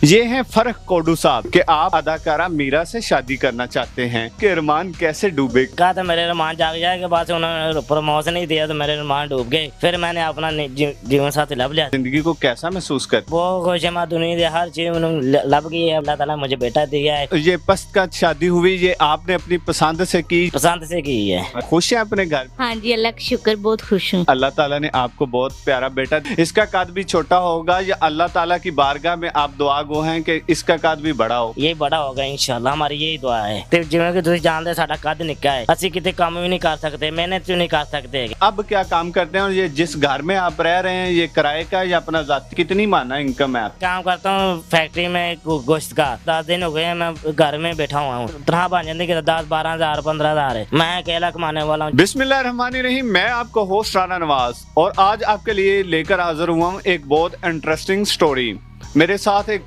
ये हैं फरख कोडू साहब कि आप अदाकारा मीरा से शादी करना चाहते हैं कि अरमान कैसे डूबे। कहा था मेरे अरमान जाग जाएगा, बाद से उन्होंने प्रमोशन नहीं दिया तो मेरे अरमान डूब गए। फिर मैंने अपना जीवन साथी लब लिया। जिंदगी को कैसा महसूस कर? वो खुशमा दुनिया की हर चीज लब गई है। अल्लाह ताला मुझे बेटा दिया है। ये पस्त का शादी हुई, ये आपने अपनी पसंद से की? पसंद से की है। खुश है अपने घर? हाँ जी, अल्लाह का शुक्र, बहुत खुश हूँ। अल्लाह ताला ने आपको बहुत प्यारा बेटा, इसका कद भी छोटा होगा या अल्लाह ताला की बारगाह में आप दुआ गो हैं कि इसका कद भी बड़ा हो? ये बड़ा होगा इंशाल्लाह, हमारी यही दुआ है। ਤੇ ਜਿਵੇਂ ਕਿ ਤੁਸੀਂ ਜਾਣਦੇ ਸਾਡਾ ਕੱਦ ਨਿੱਕਾ ਹੈ, ਅਸੀਂ ਕਿਤੇ ਕੰਮ ਵੀ ਨਹੀਂ ਕਰ ਸਕਦੇ, ਮਿਹਨਤ ਵੀ नहीं कर सकते। अब क्या काम करते हैं और ये जिस घर में आप रह रहे हैं ये किराए का या अपना जाती, कितनी माना इनकम है आप? काम करता हूँ फैक्ट्री में गोश्त का। 10 दिन हो गए हैं मैं घर में बैठा हुआ हूँ। तनख्वाह बन जाती है 10-12 हजार 15 हजार है। मैं अकेला कमाने वाला हूँ। बिस्मिल्लाहिर्रहमानिर्रहीम। मैं आपको होस्ट राना नवाज और आज आपके लिए लेकर हाजिर हुआ हूँ एक बहुत इंटरेस्टिंग स्टोरी। मेरे साथ एक